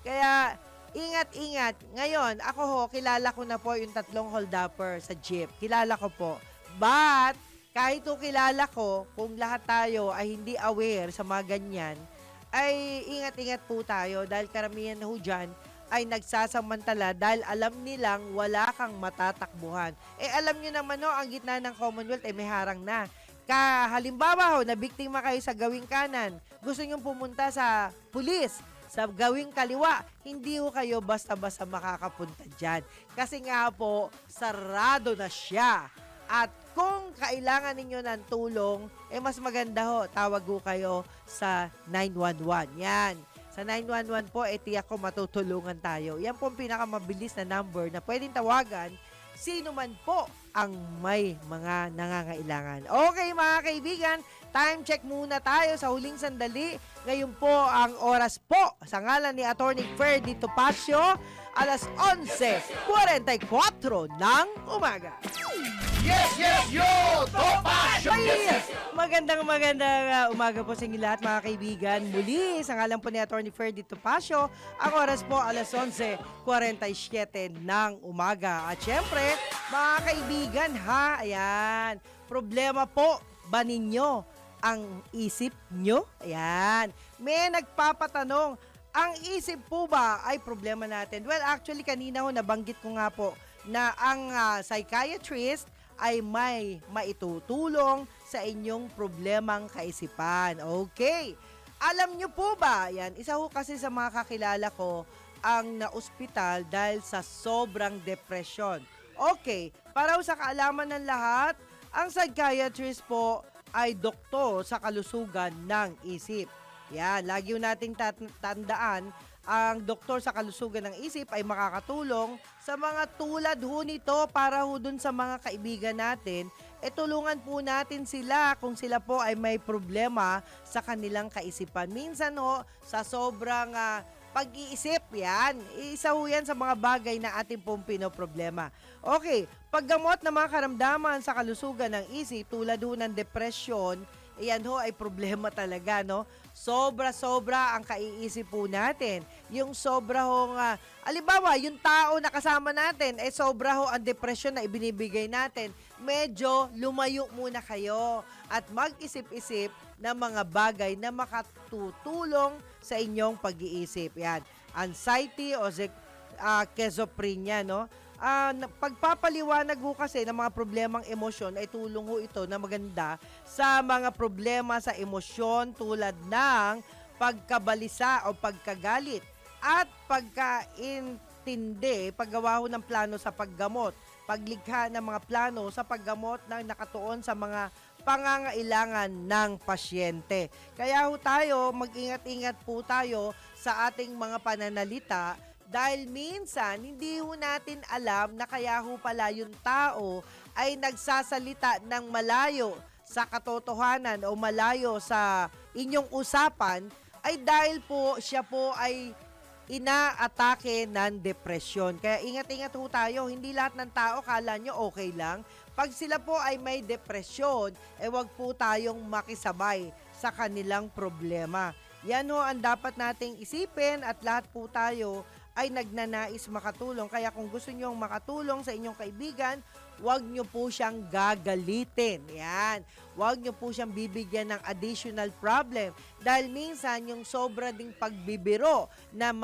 Kaya ingat-ingat. Ngayon, ako ho, kilala ko na po yung 3 hold-upper sa jeep. Kilala ko po. But kahit kilala ko, kung lahat tayo ay hindi aware sa mga ganyan, ay ingat-ingat po tayo dahil karamihan ho dyan ay nagsasamantala dahil alam nilang wala kang matatakbuhan. Alam nyo naman ang gitna ng Commonwealth may harang na. Halimbawa ho, nabiktima kayo sa gawing kanan, gusto nyo pumunta sa pulis, sa gawing kaliwa, hindi ho kayo basta-basta makakapunta dyan. Kasi nga po, sarado na siya. At kung kailangan ninyo ng tulong, mas maganda ho, tawag ho kayo sa 911. Yan. Sa 911 po, tiyak ko matutulungan tayo. Yan po ang pinakamabilis na number na pwedeng tawagan sino man po ang may mga nangangailangan. Okay mga kaibigan, time check muna tayo sa huling sandali. Ngayon po ang oras po sa ngalan ni Attorney Ferdy Topacio, alas 11:44 ng umaga. Yes, yo! Topacio! Magandang umaga po sa inyo lahat mga kaibigan. Muli, sa ngalan po ni Attorney Ferdy Topacio, ang oras po alas 11:47 ng umaga. At syempre, mga kaibigan ayan, problema po ba ninyo ang isip nyo? Ayan, may nagpapatanong, ang isip po ba ay problema natin? Well, actually, kanina ho, nabanggit ko nga po na ang psychiatrist ay may maitutulong sa inyong problemang kaisipan. Okay. Alam nyo po ba, yan, isa ho kasi sa mga kakilala ko ang na-ospital dahil sa sobrang depression. Okay, para ho sa kaalaman ng lahat, ang psychiatrist po ay doktor sa kalusugan ng isip. Yan, lagi ho nating tandaan, ang doktor sa kalusugan ng isip ay makakatulong sa mga tulad ho nito para ho dun sa mga kaibigan natin. Tulungan po natin sila kung sila po ay may problema sa kanilang kaisipan. Minsan ho, sa sobrang pag-iisip, yan. Isa ho yan sa mga bagay na ating pong pinoproblema. Okay, paggamot ng mga karamdaman sa kalusugan ng isip tulad ho ng depression, yan ho ay problema talaga, no? Sobra-sobra ang kaiisip po natin. Yung sobra ho nga, alibawa, yung tao na kasama natin, sobra ho ang depression na ibinibigay natin. Medyo lumayo muna kayo at mag-isip-isip ng mga bagay na makatutulong sa inyong pag-iisip. Yan, anxiety o schizophrenia, no? Pagpapaliwanag ho kasi ng mga problemang emosyon ay tulong ho ito na maganda sa mga problema sa emosyon tulad ng pagkabalisa o pagkagalit at pagkaintindi, paggawa ho ng plano sa paggamot, paglikha ng mga plano sa paggamot na nakatuon sa mga pangangailangan ng pasyente. Kaya ho tayo, mag-ingat-ingat po tayo sa ating mga pananalita dahil minsan, hindi ho natin alam na kaya ho pala yung tao ay nagsasalita ng malayo sa katotohanan o malayo sa inyong usapan ay dahil po siya po ay inaatake ng depresyon. Kaya ingat-ingat ho tayo, hindi lahat ng tao kala nyo okay lang. Pag sila po ay may depresyon, wag po tayong makisabay sa kanilang problema. Yan ho ang dapat nating isipin at lahat po tayo ay nagnanais makatulong. Kaya kung gusto nyo makatulong sa inyong kaibigan, huwag nyo po siyang gagalitin. Yan. Huwag nyo po siyang bibigyan ng additional problem. Dahil minsan, yung sobra ding pagbibiro na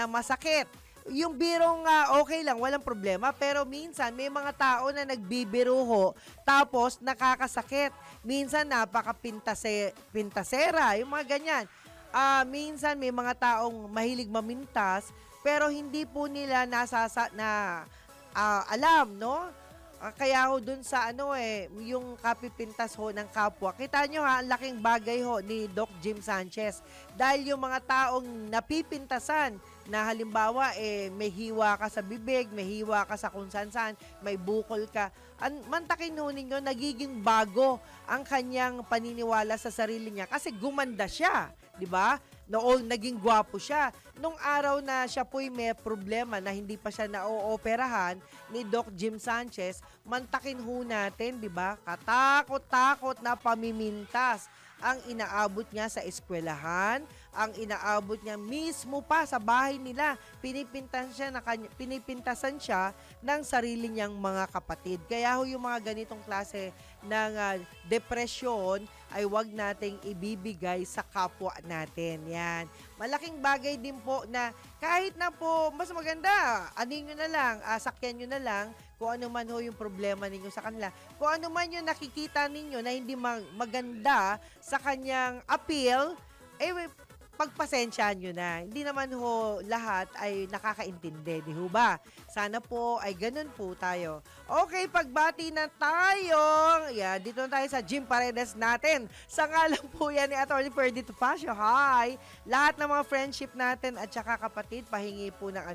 masakit. Yung biro nga okay lang, walang problema. Pero minsan, may mga tao na nagbibiro ho, tapos nakakasakit. Minsan, napaka-pintasera, yung mga ganyan. Minsan, may mga taong mahilig mamintas, pero hindi po nila alam, no? Kaya ho dun sa yung kapipintas ho ng kapwa. Kita nyo ha, ang laking bagay ho ni Doc Jim Sanchez. Dahil yung mga taong napipintasan na halimbawa may hiwa ka sa bibig, may hiwa ka sa kung saan, may bukol ka. Mantakin ho ninyo, nagiging bago ang kanyang paniniwala sa sarili niya kasi gumanda siya, di ba? Noong naging gwapo siya. Nung araw na siya po'y may problema na hindi pa siya na-ooperahan ni Doc Jim Sanchez, mantakin ho natin, di ba? Katakot-takot na pamimintas ang inaabot niya sa eskwelahan, ang inaabot niya mismo pa sa bahay nila. Pinipintasan siya ng sarili niyang mga kapatid. Kaya ho yung mga ganitong klase ng depresyon ay wag nating ibibigay sa kapwa natin. Yan. Malaking bagay din po na kahit na po mas maganda, anin nyo na lang, sakyan nyo na lang kung ano man ho yung problema ninyo sa kanila. Kung ano man yung nakikita ninyo na hindi maganda sa kanyang appeal, pagpasensyahan nyo na. Hindi naman ho lahat ay nakakaintindi, di ho ba? Sana po ay ganun po tayo. Okay, pagbati na tayo. Yeah, dito na tayo sa Jim Paredes natin. Sa ngalan po yan ni Atty. Ferdy Topacio. Hi! Lahat ng mga friendship natin at saka kapatid, pahingi po ng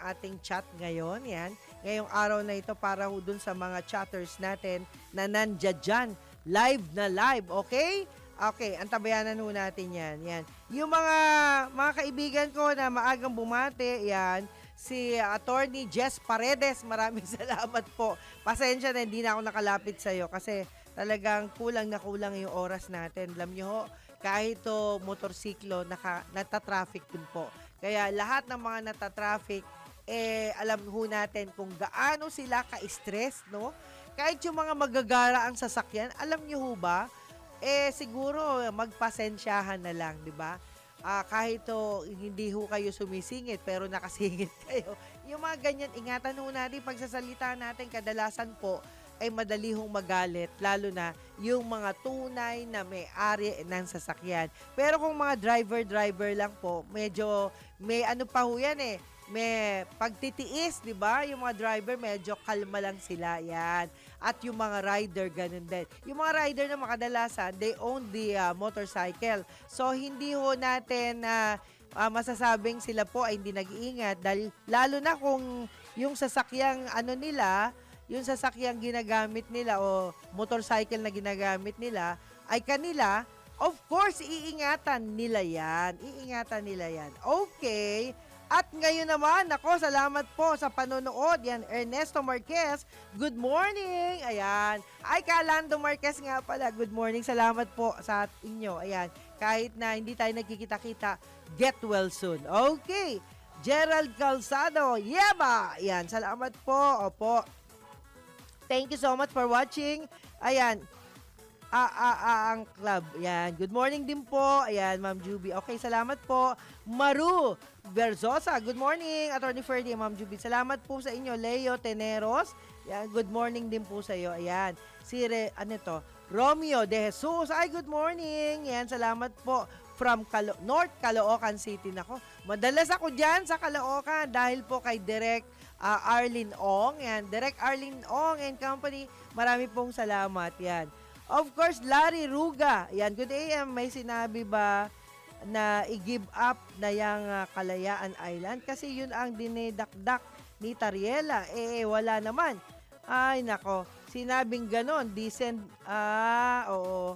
ating chat ngayon. Yan. Ngayong araw na ito para ho dun sa mga chatters natin na nandiyan dyan. Live na live, okay? Okay, antabayanan ho natin yan. Yan. Yung mga kaibigan ko na maagang bumati, yan, si Attorney Jess Paredes, maraming salamat po. Pasensya na, hindi na ako nakalapit sa'yo kasi talagang kulang na kulang yung oras natin. Alam nyo ho, kahit to motorsiklo, natatraffic din po. Kaya lahat ng mga natatraffic, alam ho natin kung gaano sila ka-stress, no? Kahit yung mga magagara ang sasakyan, alam nyo ho ba, siguro magpasensyahan na lang, di ba? kahit hindi ho kayo sumisingit pero nakasingit kayo. Yung mga ganyan, ingatan ho natin pagsasalita natin, kadalasan po ay madali hong magalit, lalo na yung mga tunay na may-ari ng sasakyan. Pero kung mga driver lang po, medyo may ano pa ho yan may pagtitiis, di ba? Yung mga driver, medyo kalma lang sila, yan. At yung mga rider, ganun din. Yung mga rider na makadalasan, they own the motorcycle. So, hindi ho natin masasabing sila po ay hindi nag-iingat. Dahil, lalo na kung yung sasakyang nila, yung sasakyang ginagamit nila o motorcycle na ginagamit nila ay kanila, of course, iingatan nila yan. Iingatan nila yan. Okay. At ngayon naman, ako, salamat po sa panonood. Yan, Ernesto Marquez, good morning. Ayan. Ay, Kalando Marquez nga pala, good morning. Salamat po sa inyo. Ayan. Kahit na hindi tayo nagkikita-kita, get well soon. Okay. Gerald Calzado, yeba. Ayan, salamat po. Opo. Thank you so much for watching. Ayan. Ang club. Ayan. Good morning din po. Ayan, Ma'am Juby. Okay, salamat po. Maru Berzosa. Good morning, Attorney Ferdy, Ma'am Juby. Salamat po sa inyo. Leo Teneros. Ayan, good morning din po sa iyo. Ayan. Romeo De Jesus. Ay, good morning. Ayan, salamat po. From North Caloocan City. Nako, madalas ako dyan sa Caloocan dahil po kay Direk Arlene Ong. Yan, Direk Arlene Ong and Company. Marami pong salamat. Yan. Of course, Larry Ruga. Yan, good AM. May sinabi ba na i-give up na yung Kalayaan Island? Kasi yun ang dinedakdak ni Tariela. Wala naman. Ay, nako. Sinabing ganon. Decent. Oo.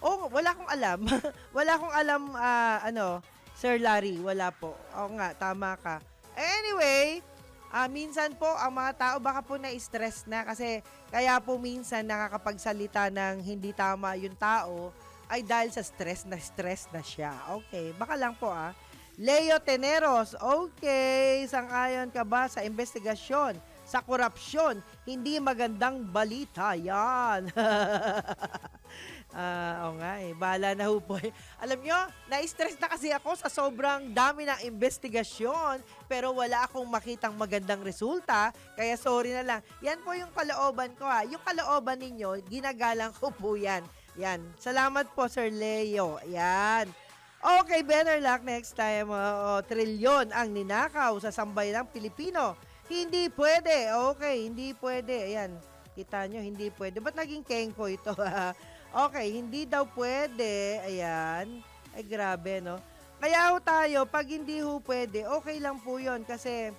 Oh, wala akong alam. Wala akong alam, Sir Larry. Wala po. Oo nga, tama ka. Anyway, minsan po, ang mga tao baka po na-stress na kasi kaya po minsan nakakapagsalita ng hindi tama yung tao ay dahil sa stress na siya. Okay, baka lang po Leo Teneros, okay, sang-ayon ka ba sa investigasyon sa korupsyon? Hindi magandang balita yan. Oo nga bahala na ho po. Alam nyo, na-stress na kasi ako sa sobrang dami ng investigasyon pero wala akong makitang magandang resulta kaya sorry na lang. Yan po yung kalooban ko Yung kalooban ninyo, ginagalang ko po yan. Yan. Salamat po, Sir Leo. Yan. Okay, better luck next time. Trilyon ang ninakaw sa sambayanang Pilipino. Hindi pwede. Okay, hindi pwede. Ayan. Kita nyo, hindi pwede. Ba't naging kengko ito? Okay, hindi daw pwede. Ayan. Ay, grabe, no? Kaya ho tayo, pag hindi ho pwede, okay lang po yun. Kasi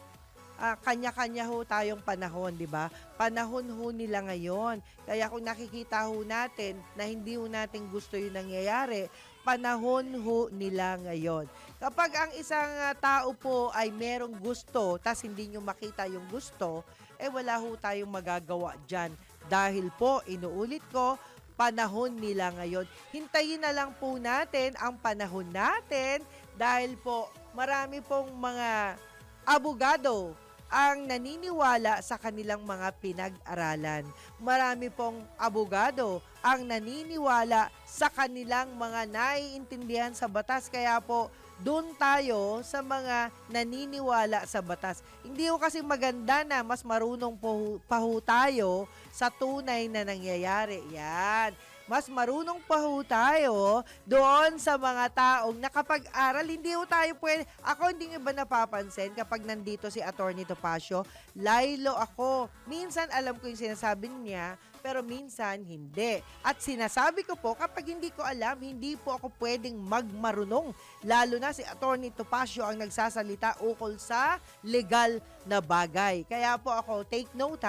kanya-kanya ho tayong panahon, di ba? Panahon ho nila ngayon. Kaya kung nakikita ho natin na hindi ho natin gusto yung nangyayari, panahon ho nila ngayon. Kapag ang isang tao po ay merong gusto, tas hindi nyo makita yung gusto, wala ho tayong magagawa dyan. Dahil po, inuulit ko, panahon nila ngayon. Hintayin na lang po natin ang panahon natin dahil po marami pong mga abogado ang naniniwala sa kanilang mga pinag-aralan. Marami pong abogado ang naniniwala sa kanilang mga naiintindihan sa batas. Kaya po, doon tayo sa mga naniniwala sa batas. Hindi ko kasi maganda na mas marunong pa ho tayo sa tunay na nangyayari. Yan. Mas marunong pa ho tayo doon sa mga taong nakapag-aral. Hindi ho tayo pwede. Ako hindi nyo ba napapansin kapag nandito si Attorney Topacio? Laylo ako. Minsan alam ko yung sinasabi niya, pero minsan hindi. At sinasabi ko po, kapag hindi ko alam, hindi po ako pwedeng magmarunong. Lalo na si Attorney Topacio ang nagsasalita ukol sa legal na bagay. Kaya po ako, take note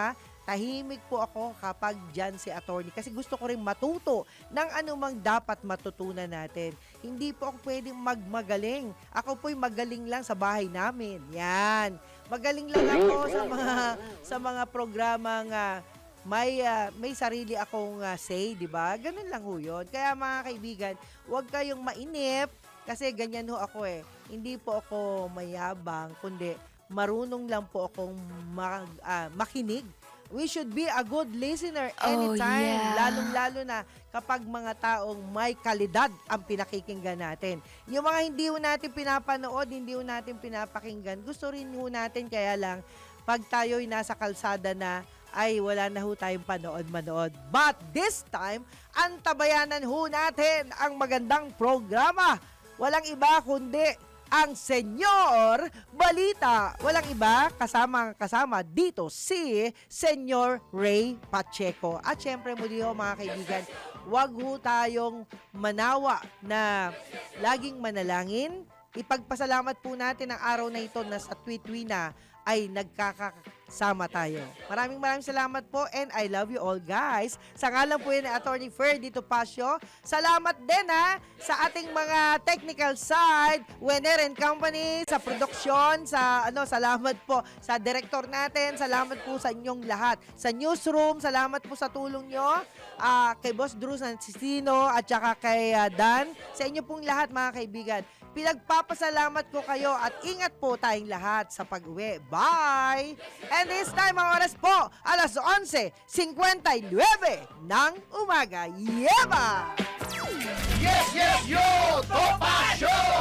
tahimik po ako kapag dyan si attorney kasi gusto ko rin matuto ng anumang dapat matutunan natin. Hindi po ako pwedeng magmagaling. Ako po'y magaling lang sa bahay namin. Yan. Magaling lang ako sa mga programang may sarili akong say, di ba? Ganun lang ho yun. Kaya mga kaibigan, huwag kayong mainip kasi ganyan ho ako Hindi po ako mayabang, kundi marunong lang po akong makinig We should be a good listener Oh, anytime. yeah. Lalong-lalo na kapag mga taong may kalidad ang pinakikinggan natin. Yung mga hindi ho natin pinapanood, hindi ho natin pinapakinggan, gusto rin ho natin, kaya lang pag tayo'y nasa kalsada na, ay wala na ho tayong panood-manood. But this time, antabayanan ho natin ang magandang programa. Walang iba kundi ang Senyor Balita. Walang iba, kasama dito si Senyor Ray Pacheco. At syempre muli ho mga kaibigan, wag ho tayong manawa na laging manalangin. Ipagpasalamat po natin ang araw na ito na sa Tuwi-Tuwi na ay nagkakasama tayo. Maraming salamat po and I love you all guys. Sa ngalan po yan ni Attorney Ferdy Topacio. Salamat din sa ating mga technical side, Wenner and Company, sa produksyon, salamat po sa director natin, salamat po sa inyong lahat. Sa newsroom, salamat po sa tulong nyo, kay Boss Drew Sancistino at saka kay Dan. Sa inyo pong lahat mga kaibigan, pinagpapasalamat ko kayo at ingat po tayong lahat sa pag-uwi. Bye! And this time, ang oras po, alas 11:59 ng umaga. Yeba! Yes, yes, yo!